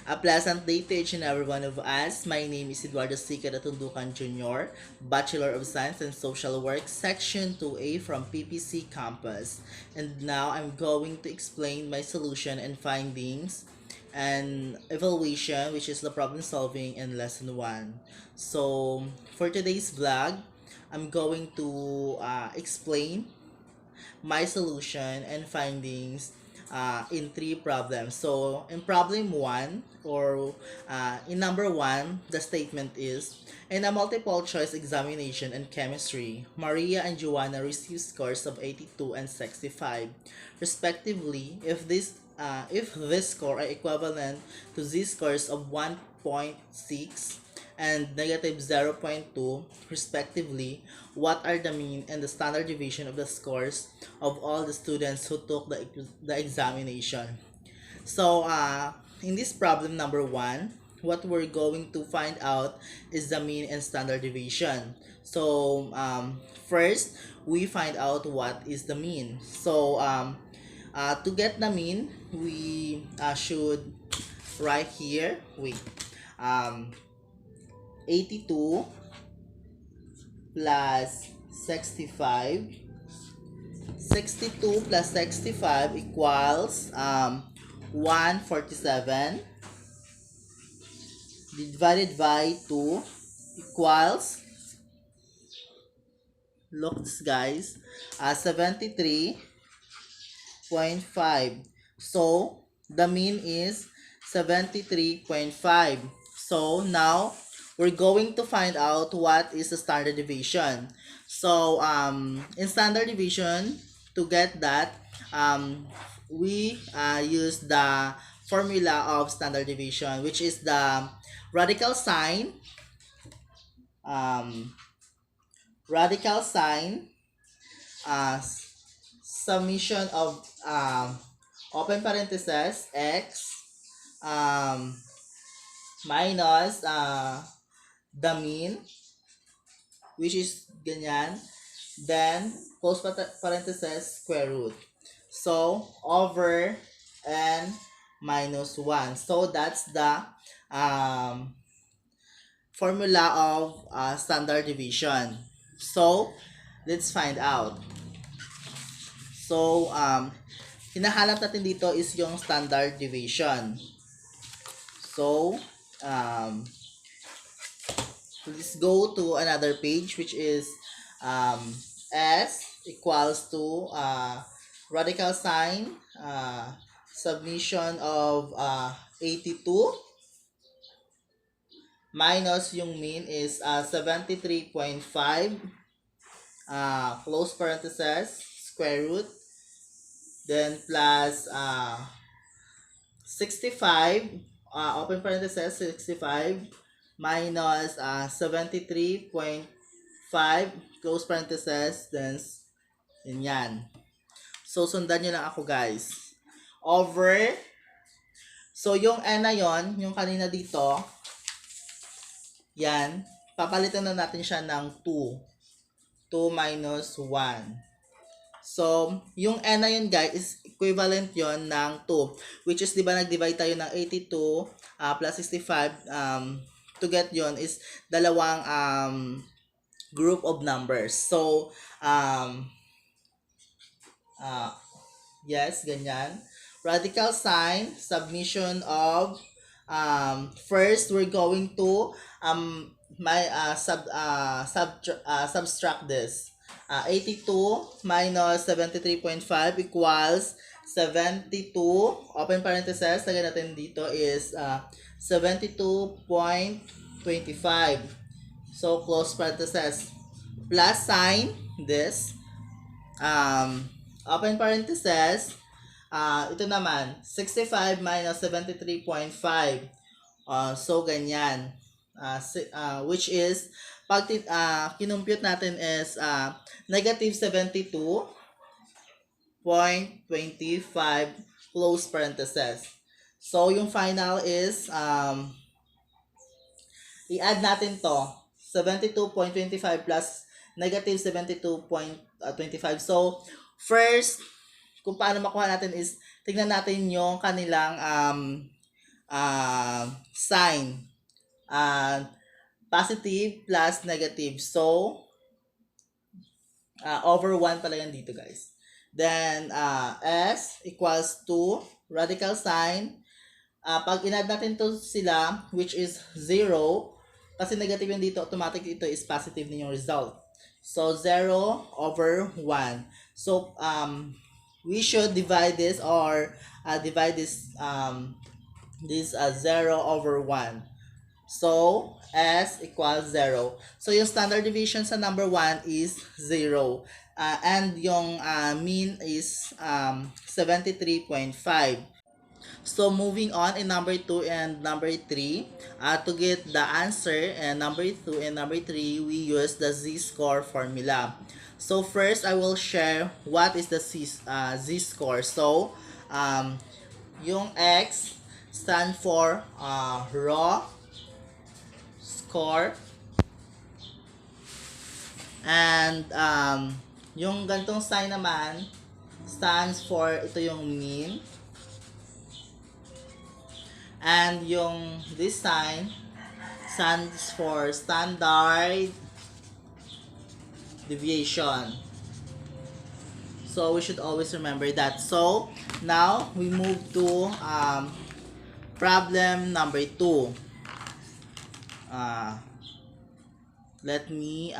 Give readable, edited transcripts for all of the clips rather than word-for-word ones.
A pleasant day to each and every one of us. My name is Eduardo Sicad Atonducan Jr., Bachelor of Science and Social Work, Section 2A from PPC Campus. And now I'm going to explain my solution and findings and evaluation, which is the problem solving in lesson 1. So, for today's vlog, I'm going to explain my solution and findings in three problems. So in problem one, or in number one, the statement is, in a multiple choice examination in chemistry, Maria and Joanna received scores of 82 and 65 respectively. If this score are equivalent to z scores of 1.6 and negative 0.2 respectively, what are the mean and the standard deviation of the scores of all the students who took the examination? So in this problem number one, what we're going to find out is the mean and standard deviation. So first, we find out what is the mean. So to get the mean, we should write here, um, 82 plus 65. 62 plus 65 equals 147 divided by 2 equals, look this guys, 73.5. So the mean is 73.5. So now we're going to find out what is the standard deviation. So in standard deviation, to get that, we use the formula of standard deviation, which is the radical sign, um, radical sign, uh, summation of open parentheses x minus the mean, which is ganyan, then close parentheses square root. So over n minus 1. So that's the formula of standard deviation. So let's find out. So hinahanap natin dito is yung standard deviation. So let's go to another page, which is S equals to radical sign, submission of 82 minus yung mean is 73.5, close parentheses square root, then plus 65, open parentheses 65 minus 73.5 close parentheses, then yan. So sundan nyo lang ako guys. Over, so yung n na yon, yung kanina dito, yan, papalitan na natin siya ng 2. 2 minus 1. So, yung n na yun guys is equivalent yon ng 2. Which is, di ba nag-divide tayo ng 82 plus 65. To get yon is dalawang group of numbers. So, yes, ganyan. Radical sign, submission of, first we're going to subtract this. 82 minus 73.5 equals 72, open parentheses, lagyan natin dito is 72.25. So close parentheses, plus sign this, open parentheses, ito naman 65 minus 73.5, so ganyan, which is pag kinumpute natin is negative 72.25 close parentheses. So yung final is i-add natin to 72.25 plus negative 72.25. So first, kung paano makuha natin is tignan natin yung kanilang sign. Uh, Positive plus negative. So, over 1 pala yan dito, guys. Then, S equals to radical sign. Pag inad natin to sila, which is 0, kasi negative yan dito, automatic ito is positive din yung result. So, 0/1. So, we should divide this or divide this 0/1. So, S equals 0. So, yung standard deviation sa number 1 is 0. And yung mean is 73.5. So, moving on in number 2 and number 3, to get the answer in number 2 and number 3, we use the z-score formula. So, first, I will share what is the z-score. So, yung X stand for raw score, and yung gantong sign naman stands for ito yung mean, and yung this sign stands for standard deviation. So we should always remember that. So now we move to problem number 2. Let me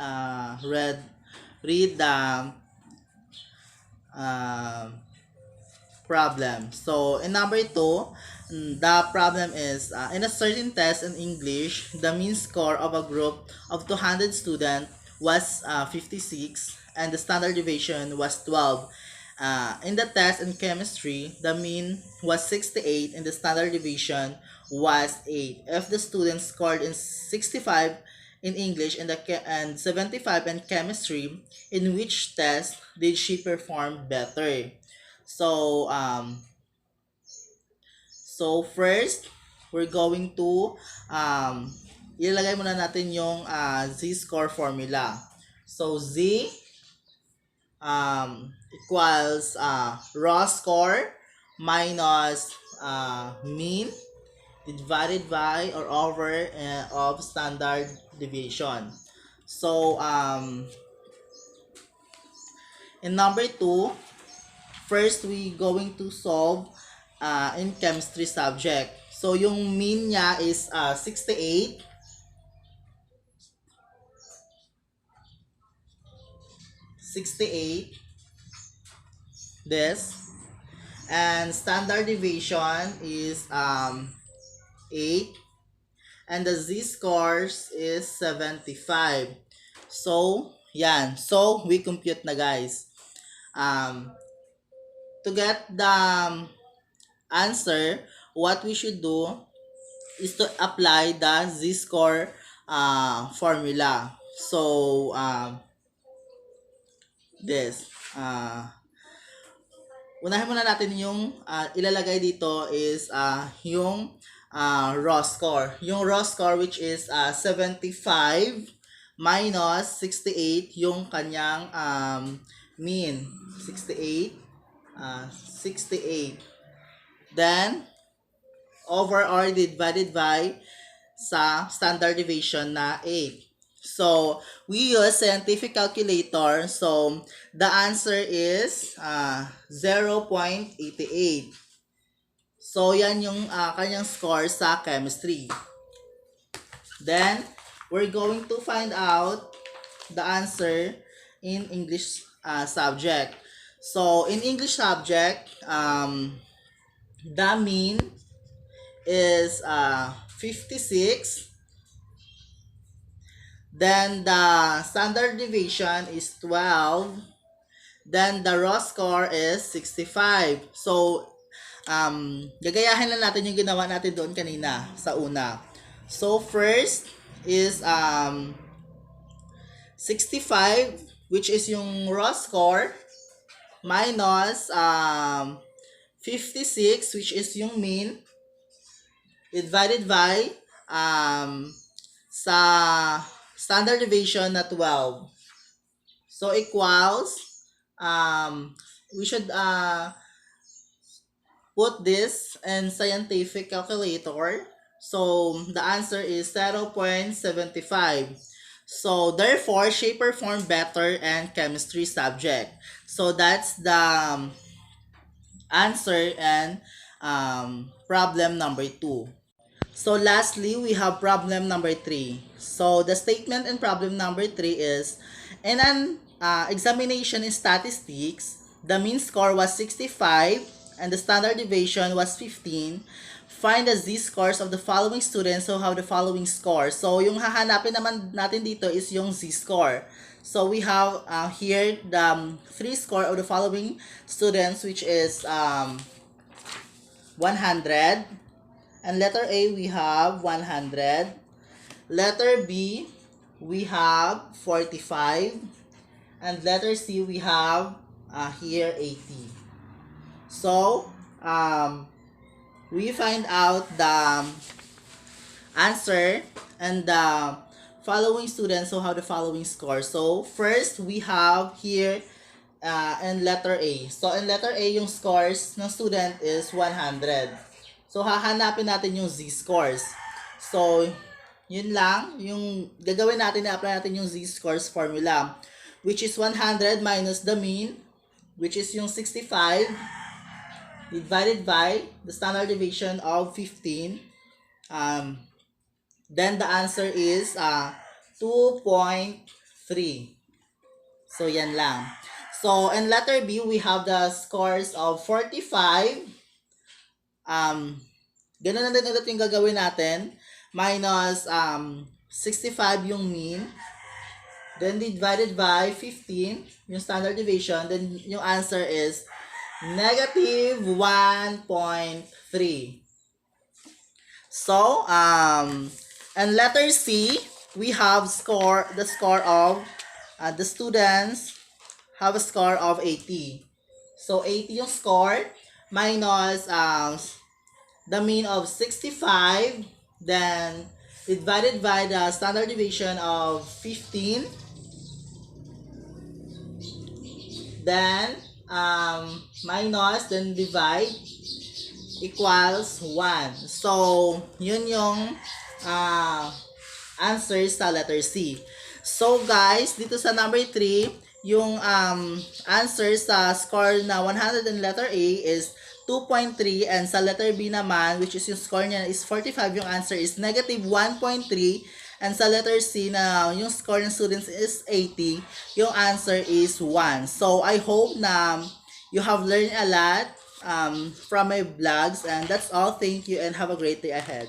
read the problem. So in number 2, the problem is in a certain test in English, the mean score of a group of 200 students was 56 and the standard deviation was 12. In the test in chemistry, the mean was 68 and the standard deviation was 8. If the student scored in 65 in English and 75 in chemistry, in which test did she perform better? So, first, we're going to ilalagay muna natin yung z-score formula. So, z equals raw score minus mean divided by or over of standard deviation. So, in number 2, first we going to solve in chemistry subject. So, yung mean niya is 68. 68. This. And standard deviation is 8. And the z-scores is 75. So, yan. So, we compute na, guys. To get the answer, what we should do is to apply the z-score formula. So, this. Unahin muna natin yung ilalagay dito is yung raw score. Yung raw score which is 75 minus 68 yung kanyang mean. 68. 68. Then, over or divided by sa standard deviation na 8. So, we use scientific calculator. So, the answer is 0.88. So, yan yung kanyang score sa chemistry. Then, we're going to find out the answer in English subject. So, in English subject, the mean is 56. Then the standard deviation is 12. Then the raw score is 65. So, gagayahin lang natin yung ginawa natin doon kanina sa una. So, first is 65, which is yung raw score, minus 56, which is yung mean, divided by sa standard deviation na 12. So, equals, we should put this in scientific calculator. So the answer is 0.75. So therefore, she performed better in chemistry subject. So that's the answer and problem number 2. So lastly, we have problem number 3. So the statement in problem number 3 is, in an examination in statistics, the mean score was 65 and the standard deviation was 15. Find the z-scores of the following students who have the following score. So yung hahanapin naman natin dito is yung z-score. So we have here the 3 score of the following students, which is 100. And letter A, we have 100. Letter B, we have 45. And letter C, we have here 80. So, we find out the answer and the following students who have the following score. So, first, we have here in letter A. So, in letter A, yung scores ng student is 100. So, hahanapin natin yung z-scores. So, yun lang. Yung gagawin natin, i-apply natin yung z-scores formula, which is 100 minus the mean, which is yung 65, divided by the standard deviation of 15. Then, the answer is 2.3. So, yan lang. So, in letter B, we have the scores of 45. Ganun na din ulit yung gagawin natin. Minus 65 yung mean. Then divided by 15, yung standard deviation. Then yung answer is negative 1.3. So, and letter C, we have the score of the students have a score of 80. So, 80 yung score minus the mean of 65, then divided by the standard deviation of 15, then minus, then divide, equals 1. So, yun yung answer sa letter C. So, guys, dito sa number 3, yung answer sa score na 100 in letter A is 2.3, and sa letter B naman, which is yung score niya is 45, yung answer is negative 1.3, and sa letter C na yung score ng students is 80, yung answer is 1. So, I hope na you have learned a lot from my vlogs, and that's all. Thank you and have a great day ahead.